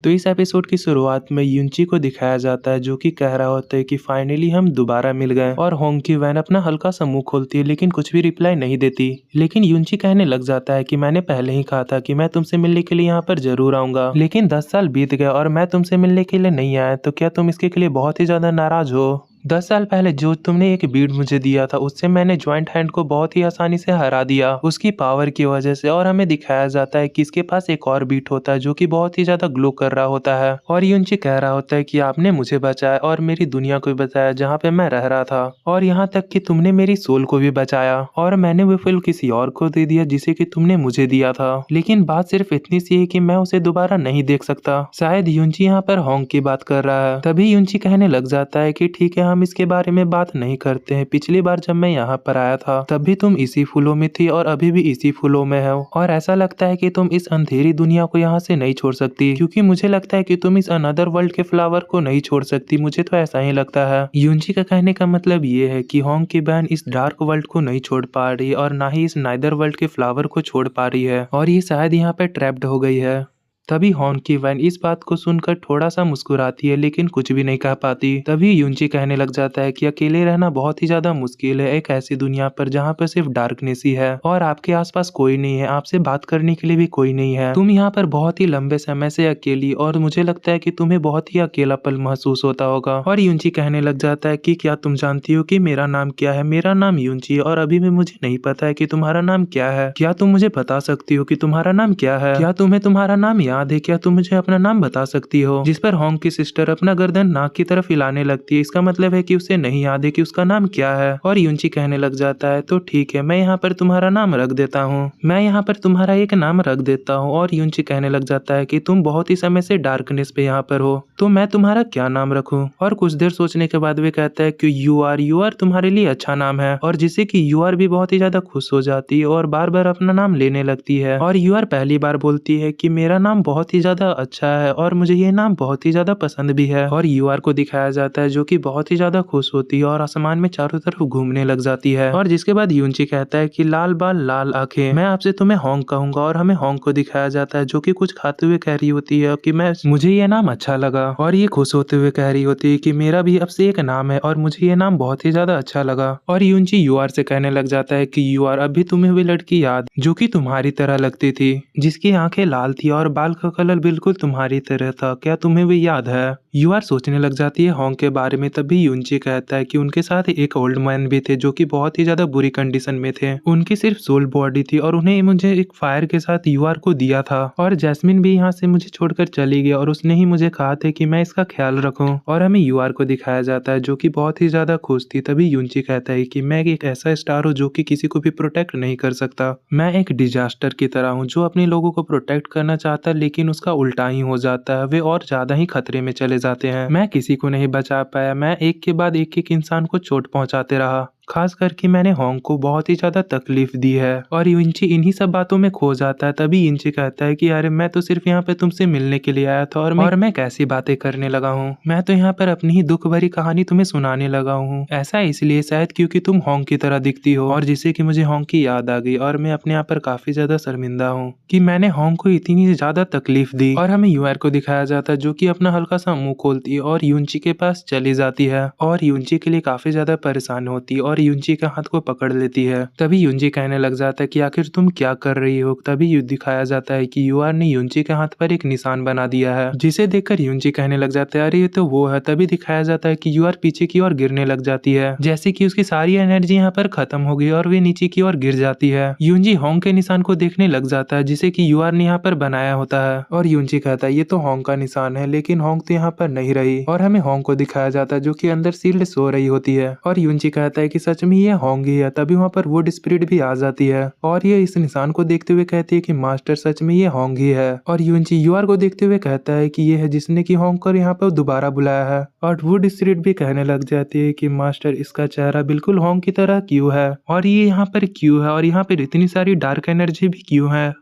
तो इस एपिसोड की शुरुआत में युनची को दिखाया जाता है जो कि कह रहा होता है कि फाइनली हम दोबारा मिल गए। और होंग की वैन अपना हल्का सा मुंह खोलती है लेकिन कुछ भी रिप्लाई नहीं देती। लेकिन युनची कहने लग जाता है कि मैंने पहले ही कहा था कि मैं तुमसे मिलने के लिए यहाँ पर जरूर आऊंगा, लेकिन 10 साल बीत गए और मैं तुमसे मिलने के लिए नहीं आया, तो क्या तुम इसके लिए बहुत ही ज्यादा नाराज हो? 10 साल पहले जो तुमने एक बीड मुझे दिया था उससे मैंने ज्वाइंट हैंड को बहुत ही आसानी से हरा दिया उसकी पावर की वजह से। और हमें दिखाया जाता है कि इसके पास एक और बीट होता है जो कि बहुत ही ज्यादा ग्लो कर रहा होता है। और युनची कह रहा होता है कि आपने मुझे बचाया और मेरी दुनिया को भी बचाया जहाँ पे मैं रह रहा था, और यहाँ तक कि तुमने मेरी सोल को भी बचाया। और मैंने वो फूल किसी और को दे दिया जिसे कि तुमने मुझे दिया था, लेकिन बात सिर्फ इतनी सी है कि मैं उसे दोबारा नहीं देख सकता। शायद युनची यहाँ पर होंग की बात कर रहा है। तभी युनची कहने लग जाता है कि ठीक है, हम इसके बारे में बात नहीं करते हैं। पिछली बार जब मैं यहाँ पर आया था तब भी तुम इसी फूलों में थी और अभी भी इसी फूलों में हो, और ऐसा लगता है कि तुम इस अंधेरी दुनिया को यहाँ से नहीं छोड़ सकती, क्योंकि मुझे लगता है कि तुम इस अनदर वर्ल्ड के फ्लावर को नहीं छोड़ सकती। मुझे तो ऐसा ही लगता है। युनची का कहने का मतलब ये है कि होंग की बहन इस डार्क वर्ल्ड को नहीं छोड़ पा रही और ना ही इस नाइदर वर्ल्ड के फ्लावर को छोड़ पा रही है, और ये शायद यहाँ पे ट्रैप्ड हो गई है। तभी होंग की वैन इस बात को सुनकर थोड़ा सा मुस्कुराती है लेकिन कुछ भी नहीं कह पाती। तभी युनची कहने लग जाता है कि अकेले रहना बहुत ही ज्यादा मुश्किल है एक ऐसी दुनिया पर जहाँ पर सिर्फ डार्कनेस ही है और आपके आसपास कोई नहीं है, आपसे बात करने के लिए भी कोई नहीं है। तुम यहाँ पर बहुत ही लंबे समय से अकेली, और मुझे लगता है कि तुम्हें बहुत ही अकेलापन महसूस होता होगा। और युनची कहने लग जाता है कि क्या तुम जानती हो कि मेरा नाम क्या है? मेरा नाम युनची है और अभी भी मुझे नहीं पता है कि तुम्हारा नाम क्या है। क्या तुम मुझे बता सकती हो कि तुम्हारा नाम क्या है? क्या तुम्हें तुम्हारा नाम याद है? क्या तुम मुझे अपना नाम बता सकती हो? जिस पर होंग की सिस्टर अपना गर्दन नाक की तरफ हिलाने लगती है। इसका मतलब है कि उसे नहीं याद है कि उसका नाम क्या है। और युनची कहने लग जाता है तो ठीक है, मैं यहाँ पर तुम्हारा नाम रख देता हूँ, मैं यहाँ पर तुम्हारा एक नाम रख देता हूँ। और युनची कहने लग जाता है कि तुम बहुत ही समय से डार्कनेस पे यहाँ पर हो, तो मैं तुम्हारा क्या नाम रखूँ? और कुछ देर सोचने के बाद वे कहता है कि यू आर तुम्हारे लिए अच्छा नाम है, और जिससे कि यू आर भी बहुत ही ज्यादा खुश हो जाती है और बार बार अपना नाम लेने लगती है। और यू आर पहली बार बोलती है कि मेरा नाम बहुत ही ज्यादा अच्छा है और मुझे ये नाम बहुत ही ज्यादा पसंद भी है। और यूआर को दिखाया जाता है जो कि बहुत ही ज्यादा खुश होती है और आसमान में चारों तरफ घूमने लग जाती है। और जिसके बाद युनची कहता है कि लाल बाल लाल आंखें, मैं आपसे तुम्हें होंग कहूंगा। और हमें होंग को दिखाया जाता है जो कि कुछ खाते हुए कह रही होती है कि मुझे ये नाम अच्छा लगा, और ये खुश होते हुए कह रही होती है कि मेरा भी अब से एक नाम है और मुझे ये नाम बहुत ही ज्यादा अच्छा लगा। और युनची यूआर से कहने लग जाता है कि यूआर, अभी तुम्हें वो लड़की याद जो कि तुम्हारी तरह लगती थी, जिसकी आंखें लाल थी और बाल का कलर बिल्कुल तुम्हारी तरह था, क्या तुम्हें वो याद है? यूआर सोचने लग जाती है होंग के बारे में। तभी युनची कहता है कि उनके साथ एक ओल्ड मैन भी थे जो कि बहुत ही ज्यादा बुरी कंडीशन में थे, उनकी सिर्फ सोल बॉडी थी और उन्हें मुझे एक फायर के साथ यूआर को दिया था। और जैस्मिन भी यहाँ से मुझे छोड़कर चली गई और उसने ही मुझे कहा था कि मैं इसका ख्याल रखूं। और हमें यूआर को दिखाया जाता है जो कि बहुत ही ज्यादा खुश थी। तभी युनची कहता है कि मैं एक ऐसा स्टार हूँ जो कि किसी को भी प्रोटेक्ट नहीं कर सकता, मैं एक डिजास्टर की तरह हूँ जो अपने लोगों को प्रोटेक्ट करना चाहता है लेकिन उसका उल्टा ही हो जाता है, वे और ज्यादा ही खतरे में चले जाते हैं। मैं किसी को नहीं बचा पाया, मैं एक के बाद एक इंसान को चोट पहुंचाते रहा, खास करके मैंने होंग को बहुत ही ज्यादा तकलीफ दी है। और युनची इन्हीं सब बातों में खो जाता है। तभी युनची कहता है कि अरे मैं तो सिर्फ यहाँ पे तुमसे मिलने के लिए आया था और मैं कैसी बातें करने लगा हूँ, मैं तो यहाँ पर अपनी ही दुख भरी कहानी तुम्हें सुनाने लगा हूँ। ऐसा इसलिए शायद क्योंकि तुम होंग की तरह दिखती हो, और जिससे कि मुझे होंग की याद आ गई और मैं अपने आप पर काफी ज्यादा शर्मिंदा हूँ कि मैंने होंग को इतनी ज्यादा तकलीफ दी। और हमें यूआर को दिखाया जाता है जो कि अपना हल्का सा मुंह खोलती है और युनची के पास चली जाती है और युनची के लिए काफी ज्यादा परेशान होती है और युनची का हाथ को पकड़ लेती है। तभी युनची कहने लग जाता है कि आखिर तुम क्या कर रही हो? तभी दिखाया जाता है कि यूआर ने युनची के हाथ पर एक निशान बना दिया है, जिसे देखकर युनची कहने लग जाता है अरे ये तो वो है। तभी दिखाया जाता है कि यूआर पीछे की ओर गिरने लग जाती है, जैसे कि उसकी सारी एनर्जी यहाँ पर खत्म हो गई और वे नीचे की ओर गिर जाती है। युनची होंग के निशान को देखने लग जाता है जिसे कि यूआर ने यहाँ पर बनाया होता है, और युनची कहता है ये तो होंग का निशान है, लेकिन होंग तो यहाँ पर नहीं रही। और हमें होंग को दिखाया जाता है जो कि अंदर शील्ड सो रही होती है, और युनची कहता है कि सच में ये होंग ही है। तभी वहाँ पर वुड स्पिरिट भी आ जाती है और ये इस निशान को देखते हुए कहती है कि मास्टर सच में ये होंग ही है। और युनची यूआर को देखते हुए कहता है कि ये है जिसने कि होंग को यहाँ पर दोबारा बुलाया है। और वुड स्पिरिट भी कहने लग जाती है कि मास्टर इसका चेहरा बिल्कुल होंग की तरह क्यों है, और ये यहाँ पर क्यों है, और यहाँ पर इतनी सारी डार्क एनर्जी भी क्यों है।